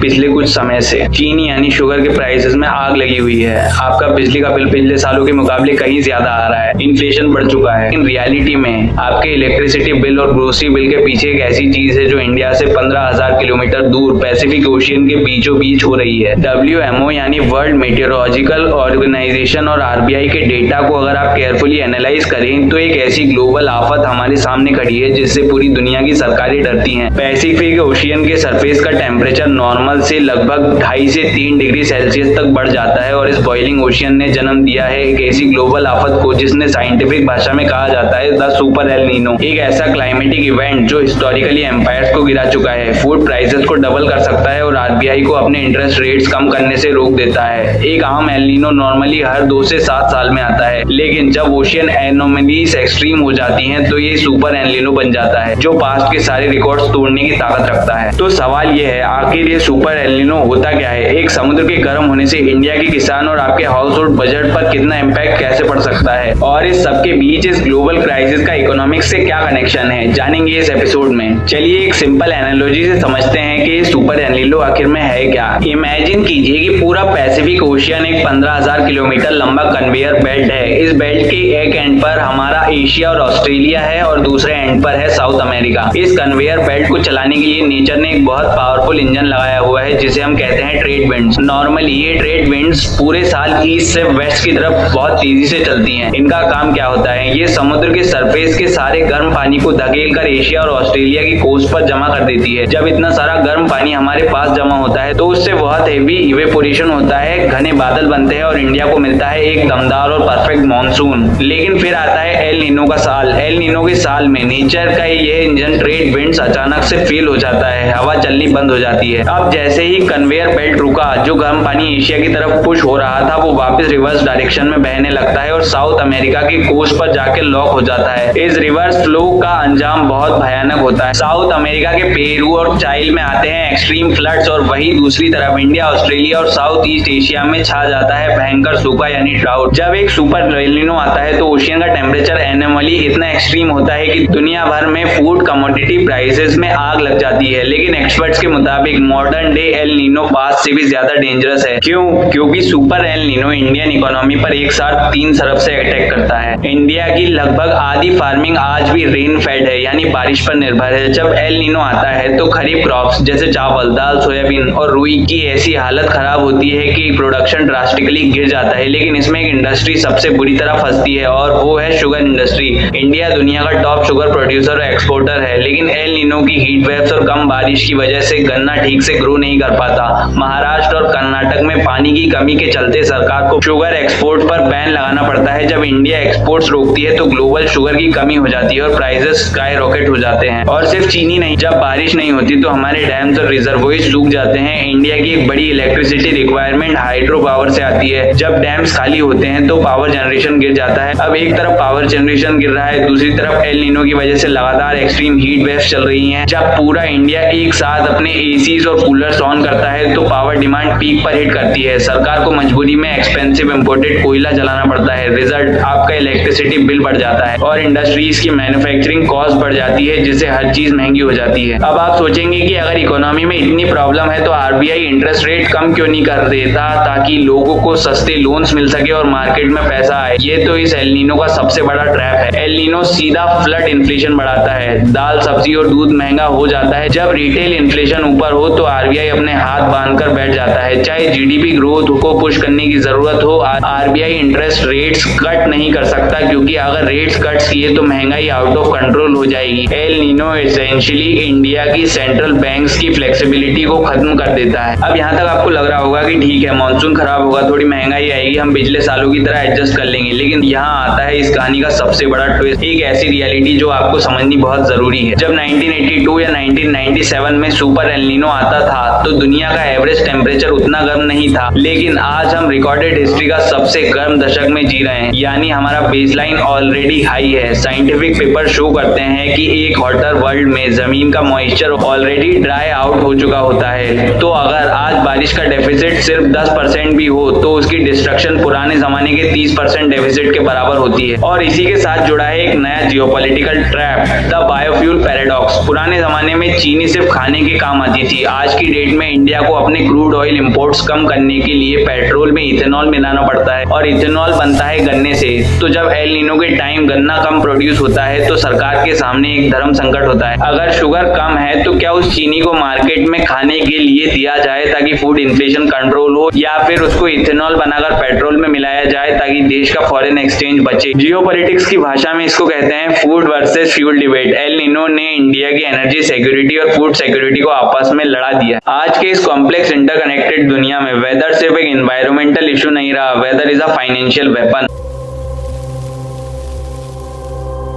पिछले कुछ समय से चीनी यानी शुगर के प्राइसेस में आग लगी हुई है। आपका बिजली का बिल पिछले सालों के मुकाबले कहीं ज्यादा आ रहा है, इन्फ्लेशन बढ़ चुका है। इन रियलिटी में आपके इलेक्ट्रिसिटी बिल और ग्रोसरी बिल के पीछे एक ऐसी चीज है जो इंडिया से 15,000 किलोमीटर दूर पैसिफिक ओशियन के बीचों बीच हो रही है। WMO यानी वर्ल्ड मेट्रोलॉजिकल ऑर्गेनाइजेशन और RBI के डेटा को अगर आप केयरफुली एनालाइज करें तो एक ऐसी ग्लोबल आफत हमारे सामने खड़ी है जिससे पूरी दुनिया की सरकारें डरती हैं। पैसिफिक ओशियन के सरफेस का टेम्परेचर नॉर्मल से लगभग 2.5 से 3 डिग्री सेल्सियस तक बढ़ जाता है और इस बॉइलिंग ओशियन ने जन्म दिया है एक ऐसी ग्लोबल आफत को जिसने साइंटिफिक भाषा में कहा जाता है द सुपर एल नीनो। एक ऐसा क्लाइमेटिक इवेंट जो हिस्टोरिकली एम्पायर्स को गिरा चुका है, फूड प्राइसेस को डबल कर सकता है और RBI को अपने इंटरेस्ट रेट्स कम करने से रोक देता है। एक आम एल नीनो नॉर्मली हर 2 से 7 साल में आता है, लेकिन जब ओशियन एनोमलीज एक्सट्रीम हो जाती हैं तो ये सुपर एल नीनो बन जाता है जो पास्ट के सारे रिकॉर्ड्स तोड़ने की ताकत रखता है। तो सवाल ये है, आखिर ये सुपर एल नीनो होता क्या है? एक समुद्र के गर्म होने से इंडिया के किसान और आपके हाउस होल्ड बजट पर कितना इम्पैक्ट कैसे पड़ सकता है, और इस सबके बीच इस ग्लोबल क्राइसिस का इकोनॉमिक्स से क्या कनेक्शन है, जानेंगे इस एपिसोड में। चलिए एक सिंपल एनालॉजी से समझते हैं कि सुपर एल नीनो आखिर में है क्या। इमेजिन कीजिए कि पूरा पैसिफिक ओशियन एक 15,000 किलोमीटर लंबा कन्वेयर बेल्ट है। इस बेल्ट के एक एंड पर हमारा एशिया और ऑस्ट्रेलिया है और दूसरे एंड पर है साउथ अमेरिका। इस कन्वेयर बेल्ट को चलाने के लिए नेचर ने एक बहुत पावरफुल इंजन लगाया हुआ है जिसे हम कहते हैं ट्रेड विंड्स। नॉर्मली ये ट्रेड विंड्स पूरे साल ईस्ट से वेस्ट की तरफ बहुत तेजी से चलती हैं। इनका काम क्या होता है, ये समुद्र के सरफेस के सारे गर्म पानी को धकेल कर एशिया और ऑस्ट्रेलिया की कोस्ट पर जमा कर देती है। जब इतना सारा गर्म पानी हमारे पास जमा होता है तो उससे बहुत हेवी इवेपोरेशन होता है, घने बादल बनते हैं और इंडिया को मिलता है एक दमदार और परफेक्ट मॉनसून। लेकिन फिर आता है एल नीनो का साल। एल नीनो के साल में नेचर का ये इंजन ट्रेड विंड्स अचानक से फेल हो जाता है, हवा चलनी बंद हो जाती है। अब जैसे ही कन्वेयर बेल्ट रुका, जो गर्म पानी एशिया की तरफ पुश हो रहा था वो वापस रिवर्स डायरेक्शन में बहने लगता है और साउथ अमेरिका की कोस्ट पर जाके लॉक हो जाता है। इस रिवर्स फ्लो का अंजाम बहुत भयानक होता है। साउथ अमेरिका के पेरू और चाइल में आते हैं एक्सट्रीम फ्लड्स और वही दूसरी तरफ इंडिया, ऑस्ट्रेलिया और साउथ ईस्ट एशिया में छा जाता है भयंकर सूखा यानी ड्राउट। जब एक सुपर एल नीनो आता है तो ओशियन का टेम्परेचर एनोमली इतना एक्सट्रीम होता है कि दुनिया भर में फूड कमोडिटी प्राइसेस में आग लग जाती है। लेकिन एक्सपर्ट्स के मुताबिक modern day El Nino past से भी ज्यादा डेंजरस है। क्यों? क्योंकि super El Nino Indian economy पर एक साथ 3 तरफ से अटैक करता है। इंडिया की लगभग आधी फार्मिंग आज भी रेन फेड है यानी बारिश पर निर्भर है। जब एल नीनो आता है तो खरीफ क्रॉप्स जैसे चावल, दाल, सोयाबीन और रुई की ऐसी हालत खराब होती है कि प्रोडक्शन ड्रास्टिकली गिर जाता है। लेकिन इसमें एक इंडस्ट्री सबसे बुरी तरह फंसती है और वो है शुगर इंडस्ट्री। इंडिया दुनिया का टॉप शुगर प्रोड्यूसर और एक्सपोर्टर है, लेकिन एल नीनो की हीट वेव्स और कम बारिश की वजह से गन्ना ठीक से ग्रो नहीं कर पाता। महाराष्ट्र और कर्नाटक में पानी की कमी के चलते सरकार को शुगर एक्सपोर्ट पर बैन लगाना पड़ता है। जब इंडिया एक्सपोर्ट्स रोकती है तो ग्लोबल शुगर की कमी हो जाती है और प्राइसेस स्काई रॉकेट हो जाते हैं। और सिर्फ चीनी नहीं, जब बारिश नहीं होती तो हमारे डैम्स और रिजर्वोइर्स सूख जाते हैं। इंडिया की एक बड़ी इलेक्ट्रिसिटी रिक्वायरमेंट हाइड्रो पावर से आती है। जब डैम्स खाली होते हैं तो पावर जनरेशन गिर जाता है। अब एक तरफ पावर जनरेशन गिर रहा है, दूसरी तरफ एल नीनो की वजह से लगातार एक्सट्रीम हीट वेव्स चल रही हैं। जब पूरा इंडिया एक साथ अपने एसीज और कूलर्स ऑन करता है तो पावर डिमांड पीक पर हिट करती है। सरकार को मजबूरी में एक्सपेंसिव इंपोर्टेड कोयला जलाना पड़ता है। रिजल्ट, आपका इलेक्ट्रिसिटी बिल बढ़ जाता है और इंडस्ट्रीज की मैन्युफैक्चरिंग कॉस्ट बढ़ जाती है जिससे हर चीज महंगी हो जाती है। अब आप सोचेंगे कि अगर इकोनॉमी में इतनी प्रॉब्लम है तो RBI इंटरेस्ट रेट कम क्यों नहीं कर देता ताकि लोगों को सस्ते लोन्स मिल सके और मार्केट में पैसा आए। ये तो इस एल नीनो का सबसे बड़ा ट्रैप है। एल नीनो सीधा फ्लड इन्फ्लेशन बढ़ाता है, दाल, सब्जी और दूध महंगा हो जाता है। जब रिटेल इन्फ्लेशन ऊपर हो तो RBI अपने हाथ बांधकर बैठ जाता है। चाहे GDP ग्रोथ को पुश करने की जरूरत हो, RBI इंटरेस्ट रेट्स कट नहीं कर सकता क्योंकि अगर रेट्स कट किए तो महंगाई आउट ऑफ कंट्रोल हो जाएगी। एल नीनो एसेंशियली इंडिया की सेंट्रल बैंक्स की फ्लेक्सिबिलिटी को खत्म कर देता है। अब यहाँ तक आपको लग रहा होगा कि ठीक है, मानसून खराब होगा, थोड़ी महंगाई आएगी, हम पिछले सालों की तरह एडजस्ट कर लेंगे। लेकिन यहाँ आता है इस कहानी का सबसे बड़ा ट्विस्ट, एक ऐसी रियलिटी जो आपको समझनी बहुत जरूरी है। जब 1982 या 1997 में सुपर एल नीनो आता था तो दुनिया का एवरेज टेम्परेचर उतना गर्म नहीं था, लेकिन आज हम रिकॉर्डेड हिस्ट्री का सबसे गर्म दशक में जी रहे हैं। यानी हमारा बेसलाइन ऑलरेडी हाई है। साइंटिफिक पेपर शो करते हैं कि एक हॉटर वर्ल्ड में जमीन का मॉइस्चर ऑलरेडी ड्राई आउट हो चुका होता है। तो अगर आज बारिश का डेफिसिट सिर्फ 10% भी हो तो उसकी डिस्ट्रक्शन पुराने जमाने के 30% डेफिसिट के बराबर होती है। और इसी के साथ जुड़ा है एक नया geopolitical trap, the biofuel paradox. पुराने जमाने में चीनी सिर्फ खाने के काम आती थी, आज की डेट में इंडिया को अपने क्रूड ऑयल इंपोर्ट्स कम करने के लिए पेट्रोल में इथेनॉल मिलाना पड़ता है और इथेनॉल बनता है गन्ने से। तो जब एल नीनो के टाइम गन्ना कम प्रोड्यूस होता है तो सरकार के सामने एक धर्म संकट होता है। अगर शुगर कम है तो क्या उस चीनी को मार्केट में खाने के लिए दिया जाए ताकि फूड इन्फ्लेशन कंट्रोल हो, या फिर उसको इथेनॉल बनाकर पेट्रोल में मिलाया जाए ताकि देश का फॉरेन एक्सचेंज बचे। जियोपॉलिटिक्स की भाषा में इसको कहते हैं food versus fuel debate. El Nino ने इंडिया की एनर्जी सिक्योरिटी और फूड सिक्योरिटी को आपस में लड़ा दिया। आज के इस कॉम्प्लेक्स इंटरकनेक्टेड दुनिया में वेदर सिर्फ एक एनवायरमेंटल इशू नहीं रहा, weather is a financial weapon.